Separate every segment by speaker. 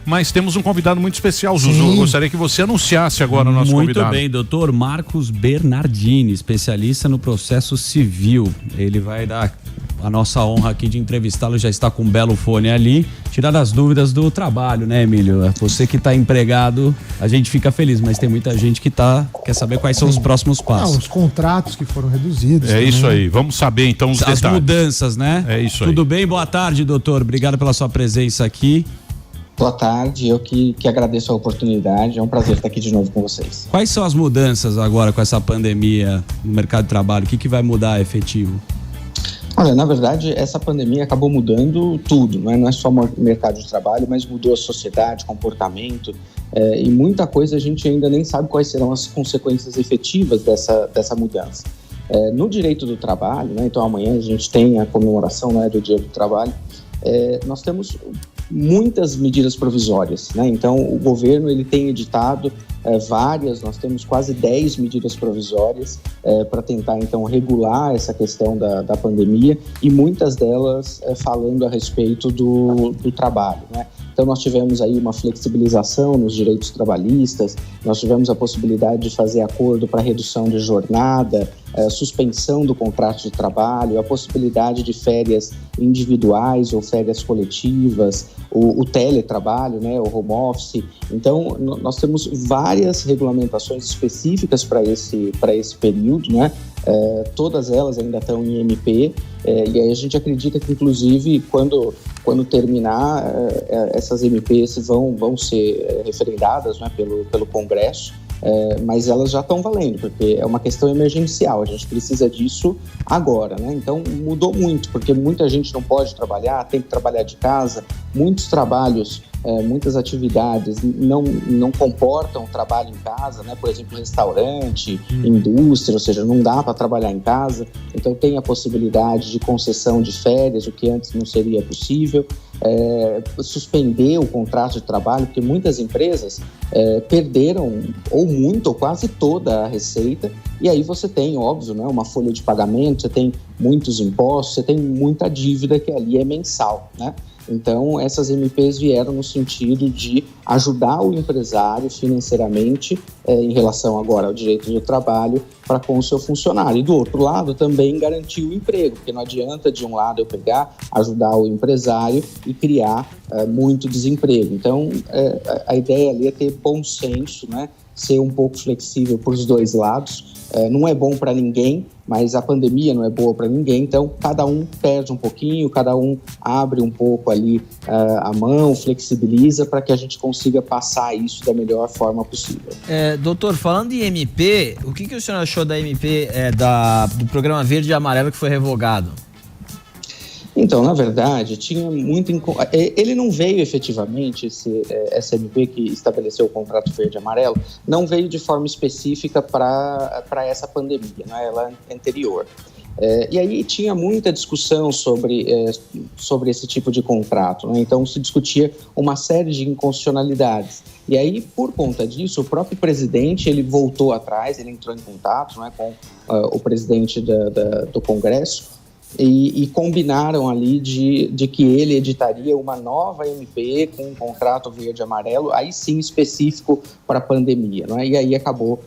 Speaker 1: mas temos um convidado muito especial, Zuzu.
Speaker 2: Sim.
Speaker 1: Eu gostaria que você anunciasse agora o nosso convidado.
Speaker 3: Muito bem, doutor Marcos Bernardini, especialista no processo civil. Ele vai dar a nossa honra aqui de entrevistá-lo, já está com um belo fone ali, tirar as dúvidas do trabalho, né, Emílio? Você que está empregado, a gente fica feliz, mas tem muita gente que quer saber quais são os próximos passos.
Speaker 2: Os contratos que foram reduzidos.
Speaker 1: É
Speaker 2: também.
Speaker 1: isso aí, vamos saber então os
Speaker 3: As
Speaker 1: detalhes.
Speaker 3: mudanças, né?
Speaker 1: É isso aí.
Speaker 3: Tudo bem? Boa tarde, doutor. Obrigado pela sua presença aqui.
Speaker 4: Boa tarde, eu que agradeço a oportunidade, é um prazer estar aqui de novo com vocês.
Speaker 3: Quais são as mudanças agora com essa pandemia no mercado de trabalho? O que vai mudar efetivo?
Speaker 4: Olha, na verdade, essa pandemia acabou mudando tudo, não é só o mercado de trabalho, mas mudou a sociedade, comportamento, e muita coisa a gente ainda nem sabe quais serão as consequências efetivas dessa mudança. No direito do trabalho, né, então amanhã a gente tem a comemoração, né, do Dia do Trabalho, nós temos muitas medidas provisórias, né? Então o governo ele tem editado várias, nós temos quase 10 medidas provisórias para tentar então regular essa questão da pandemia, e muitas delas falando a respeito do trabalho, né? Então nós tivemos aí uma flexibilização nos direitos trabalhistas, nós tivemos a possibilidade de fazer acordo para redução de jornada, suspensão do contrato de trabalho, a possibilidade de férias individuais ou férias coletivas, o teletrabalho, né, o home office. Então nós temos várias regulamentações específicas para esse período, né? Todas elas ainda estão em MP, e aí a gente acredita que inclusive quando terminar essas MPs vão ser referendadas, né, pelo Congresso, mas elas já estão valendo, porque é uma questão emergencial, a gente precisa disso agora, né? Então mudou muito, porque muita gente não pode trabalhar, tem que trabalhar de casa, muitos trabalhos, muitas atividades não comportam trabalho em casa, né? Por exemplo, restaurante, indústria, ou seja, não dá para trabalhar em casa, então tem a possibilidade de concessão de férias, o que antes não seria possível, suspender o contrato de trabalho, porque muitas empresas perderam ou muito ou quase toda a receita, e aí você tem, óbvio, né, uma folha de pagamento, você tem muitos impostos, você tem muita dívida que ali é mensal, né? Então, essas MPs vieram no sentido de ajudar o empresário financeiramente em relação agora ao direito do trabalho para com o seu funcionário. E do outro lado, também garantir o emprego, porque não adianta de um lado eu ajudar o empresário e criar muito desemprego. Então, a ideia ali é ter bom senso, né? Ser um pouco flexível para os dois lados. Não é bom para ninguém, mas a pandemia não é boa para ninguém, então cada um perde um pouquinho, cada um abre um pouco ali a mão, flexibiliza para que a gente consiga passar isso da melhor forma possível.
Speaker 5: Doutor, falando em MP, o que o senhor achou da MP do programa Verde e Amarelo que foi revogado?
Speaker 4: Então, na verdade, tinha muito... Ele não veio efetivamente, essa MP que estabeleceu o contrato verde e amarelo, não veio de forma específica para essa pandemia, né? Ela é anterior. E aí tinha muita discussão sobre esse tipo de contrato, né? Então se discutia uma série de inconstitucionalidades. E aí, por conta disso, o próprio presidente ele voltou atrás, ele entrou em contato, né, com o presidente do Congresso, e combinaram ali de que ele editaria uma nova MP com um contrato verde e amarelo, aí sim específico para a pandemia, não é? E aí acabou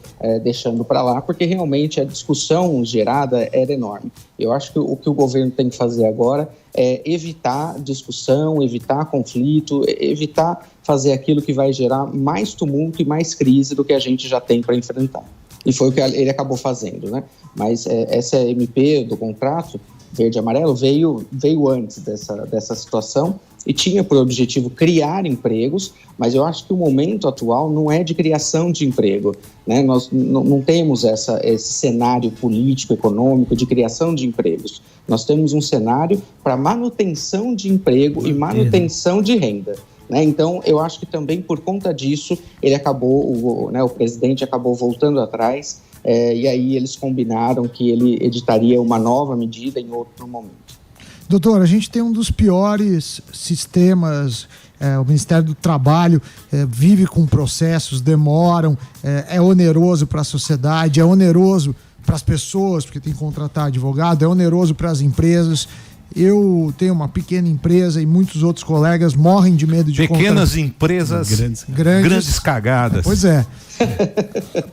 Speaker 4: deixando para lá, porque realmente a discussão gerada era enorme. Eu acho que o que o governo tem que fazer agora é evitar discussão, evitar conflito, evitar fazer aquilo que vai gerar mais tumulto e mais crise do que a gente já tem para enfrentar. E foi o que ele acabou fazendo, né? Mas essa MP do contrato verde e amarelo veio antes dessa situação e tinha por objetivo criar empregos, mas eu acho que o momento atual não é de criação de emprego, né? Nós não temos esse cenário político, econômico de criação de empregos. Nós temos um cenário para manutenção de emprego e manutenção de renda, né? Então, eu acho que também por conta disso, o presidente acabou voltando atrás, e aí eles combinaram que ele editaria uma nova medida em outro momento.
Speaker 2: Doutor, a gente tem um dos piores sistemas, o Ministério do Trabalho vive com processos, demoram, é oneroso para a sociedade, é oneroso para as pessoas, porque tem que contratar advogado, é oneroso para as empresas. Eu tenho uma pequena empresa e muitos outros colegas morrem de medo de
Speaker 1: Pequenas empresas, grandes cagadas.
Speaker 2: Pois é.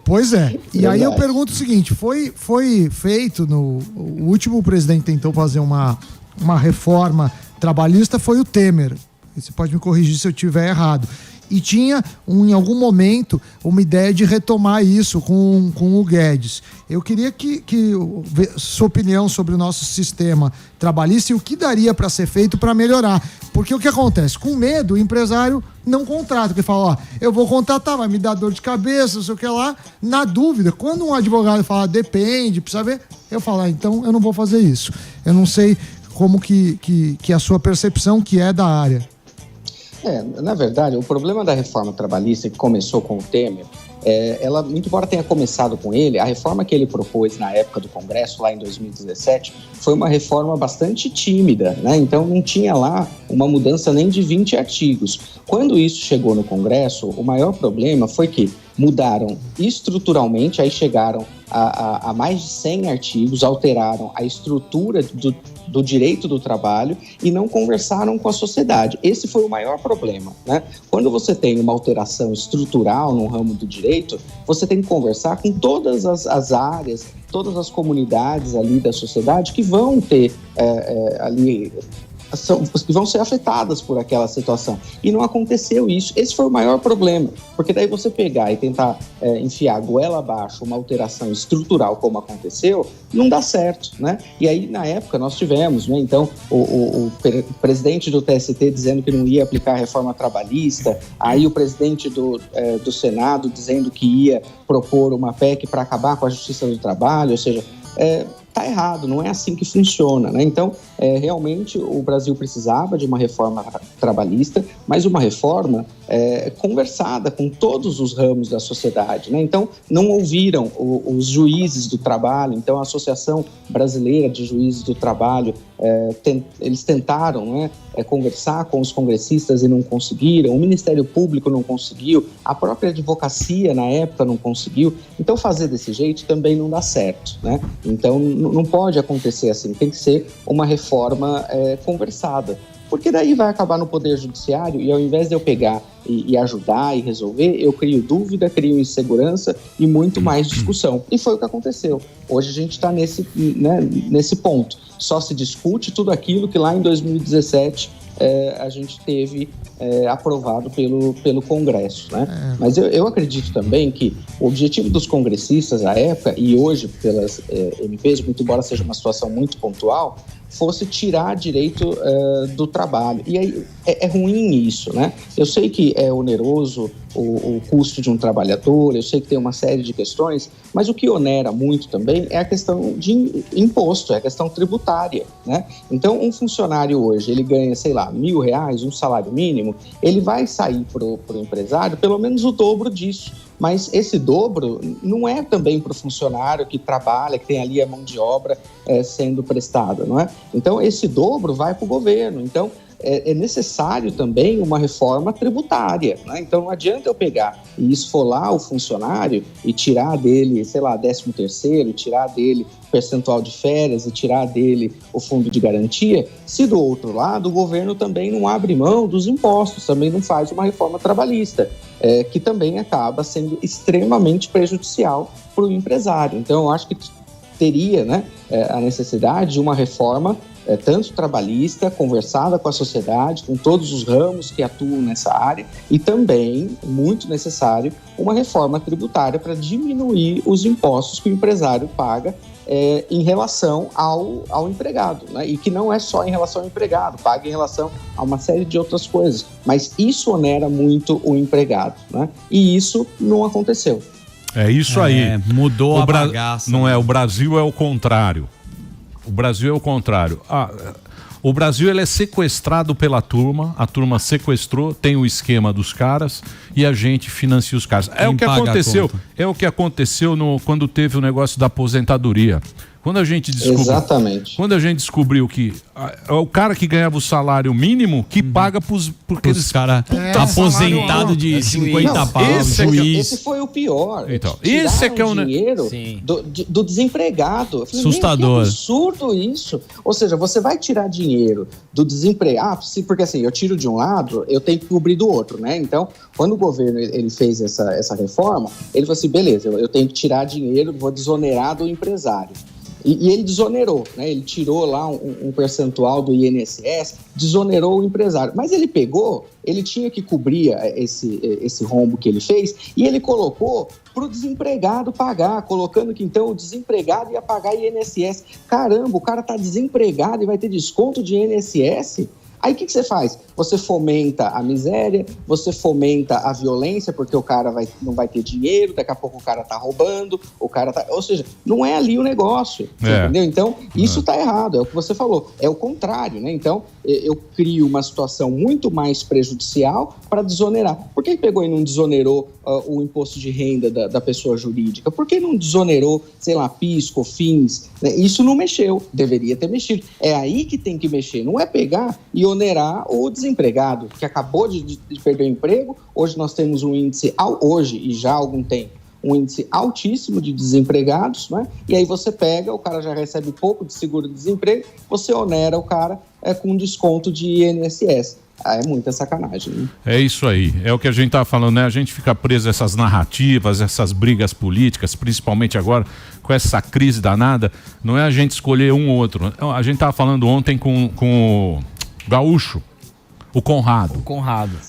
Speaker 2: Pois é. E aí eu pergunto o seguinte, foi feito o último presidente tentou fazer uma reforma trabalhista, foi o Temer. Você pode me corrigir se eu estiver errado. E tinha, em algum momento, uma ideia de retomar isso com o Guedes. Eu queria que sua opinião sobre o nosso sistema trabalhista e o que daria para ser feito para melhorar. Porque o que acontece? Com medo, o empresário não contrata, porque fala, ó, eu vou contratar, vai me dar dor de cabeça, não sei o que lá. Na dúvida, quando um advogado fala, depende, precisa ver, eu falo, então eu não vou fazer isso. Eu não sei como que a sua percepção que é da área.
Speaker 4: Na verdade, o problema da reforma trabalhista que começou com o Temer, ela, muito embora tenha começado com ele, a reforma que ele propôs na época do Congresso, lá em 2017, foi uma reforma bastante tímida, né? Então não tinha lá uma mudança nem de 20 artigos. Quando isso chegou no Congresso, o maior problema foi que mudaram estruturalmente, aí chegaram a mais de 100 artigos, alteraram a estrutura do direito do trabalho e não conversaram com a sociedade. Esse foi o maior problema, né? Quando você tem uma alteração estrutural no ramo do direito, você tem que conversar com todas as áreas, todas as comunidades ali da sociedade que vão ter ali... que vão ser afetadas por aquela situação. E não aconteceu isso. Esse foi o maior problema, porque daí você pegar e tentar enfiar goela abaixo uma alteração estrutural como aconteceu, não dá certo, né? E aí, na época, nós tivemos, né, então, o presidente do TST dizendo que não ia aplicar a reforma trabalhista, aí o presidente do Senado dizendo que ia propor uma PEC para acabar com a justiça do trabalho, ou seja, tá errado, não é assim que funciona, né? Então, realmente o Brasil precisava de uma reforma trabalhista, mas uma reforma conversada com todos os ramos da sociedade, né? Então, não ouviram os juízes do trabalho, então a Associação Brasileira de Juízes do Trabalho, eles tentaram, né, conversar com os congressistas e não conseguiram, o Ministério Público não conseguiu, a própria advocacia na época não conseguiu, então fazer desse jeito também não dá certo, né? Então não pode acontecer assim, tem que ser uma reforma conversada, porque daí vai acabar no Poder Judiciário e ao invés de eu pegar e ajudar e resolver, eu crio dúvida, crio insegurança e muito mais discussão. E foi o que aconteceu. Hoje a gente está nesse ponto. Só se discute tudo aquilo que lá em 2017 a gente teve aprovado pelo Congresso, né? Mas eu acredito também que o objetivo dos congressistas à época, e hoje pelas MPs, muito embora seja uma situação muito pontual, fosse tirar direito do trabalho. E aí é ruim isso, né? Eu sei que é oneroso o custo de um trabalhador, eu sei que tem uma série de questões, mas o que onera muito também é a questão de imposto, é a questão tributária, né? Então, um funcionário hoje, ele ganha, sei lá, R$1.000, um salário mínimo, ele vai sair pro empresário pelo menos o dobro disso. Mas esse dobro não é também para o funcionário que trabalha, que tem ali a mão de obra sendo prestada, não é? Então, esse dobro vai para o governo. Então, é necessário também uma reforma tributária, né? Então, não adianta eu pegar e esfolar o funcionário e tirar dele, sei lá, 13º, tirar dele percentual de férias e tirar dele o fundo de garantia, se do outro lado o governo também não abre mão dos impostos, também não faz uma reforma trabalhista, que também acaba sendo extremamente prejudicial para o empresário. Então, eu acho que teria, né, a necessidade de uma reforma tanto trabalhista, conversada com a sociedade, com todos os ramos que atuam nessa área, e também, muito necessário, uma reforma tributária para diminuir os impostos que o empresário paga em relação ao empregado, né? E que não é só em relação ao empregado, paga em relação a uma série de outras coisas, mas isso onera muito o empregado, né? E isso não aconteceu.
Speaker 1: É isso aí.
Speaker 3: Mudou a bagaça.
Speaker 1: Não é, o Brasil é o contrário. O Brasil é o contrário. O Brasil ele é sequestrado pela turma, a turma sequestrou, tem o esquema dos caras e a gente financia os caras. É o que aconteceu quando teve o negócio da aposentadoria. Quando a gente descobriu,
Speaker 4: Exatamente.
Speaker 1: Quando a gente descobriu que o cara que ganhava o salário mínimo que paga porque
Speaker 3: Os caras aposentados de 50 pau, juiz.
Speaker 4: Esse foi o pior.
Speaker 1: Então, esse é que é o
Speaker 4: dinheiro do desempregado. Eu falei,
Speaker 3: assustador.
Speaker 4: Que absurdo isso. Ou seja, você vai tirar dinheiro do desempregado, porque assim, eu tiro de um lado, eu tenho que cobrir do outro, né? Então, quando o governo ele fez essa reforma, ele falou assim, beleza, eu tenho que tirar dinheiro, vou desonerar do empresário. E ele desonerou, né? Ele tirou lá um percentual do INSS, desonerou o empresário. Mas ele tinha que cobrir esse rombo que ele fez e ele colocou para o desempregado pagar, colocando que então o desempregado ia pagar INSS. Caramba, o cara está desempregado e vai ter desconto de INSS? Aí o que você faz? Você fomenta a miséria, você fomenta a violência, porque o cara não vai ter dinheiro, daqui a pouco o cara tá roubando, ou seja, não é ali o negócio, entendeu? Então, isso tá errado, é o que você falou, é o contrário, né? Então, eu crio uma situação muito mais prejudicial para desonerar. Por que pegou e não desonerou o imposto de renda da pessoa jurídica? Por que não desonerou, sei lá, PIS, COFINS? Né? Isso não mexeu, deveria ter mexido. É aí que tem que mexer, não é pegar e onerar o desempregado, que acabou de perder o emprego. Hoje nós temos um índice, e já há algum tempo, um índice altíssimo de desempregados, né? E aí você pega, o cara já recebe pouco de seguro-desemprego, você onera o cara com desconto de INSS. É muita sacanagem, né?
Speaker 1: É isso aí, é o que a gente tá falando, né? A gente fica preso a essas narrativas, essas brigas políticas, principalmente agora com essa crise danada. Não é a gente escolher um ou outro. A gente tava falando ontem com o Gaúcho, o Conrado.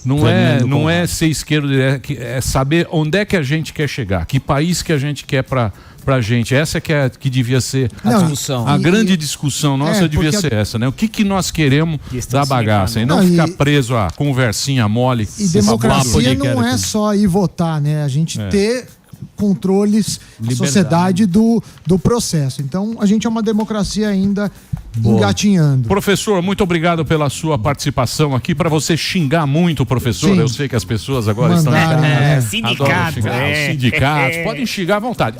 Speaker 1: Não é ser esquerdo, é saber onde é que a gente quer chegar, que país que a gente quer pra gente. Essa que devia ser a discussão. A grande discussão nossa devia ser essa, né? O que nós queremos da bagaça e não ficar preso a conversinha mole.
Speaker 2: E democracia não é só ir votar, né? A gente ter controles da sociedade do processo. Então, a gente é uma democracia ainda engatinhando.
Speaker 1: Professor, muito obrigado pela sua participação aqui. Para você xingar muito o professor, eu sei que as pessoas agora estão sindicatos. Podem xingar à vontade.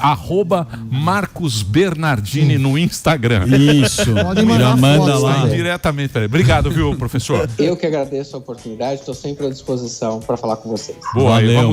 Speaker 1: @Marcos Bernardini no Instagram.
Speaker 3: Isso.
Speaker 2: Podem mandar
Speaker 3: manda lá.
Speaker 1: Diretamente. Obrigado, viu, professor?
Speaker 4: Eu que agradeço a oportunidade, estou sempre à disposição para falar com vocês.
Speaker 1: Boa,
Speaker 3: valeu.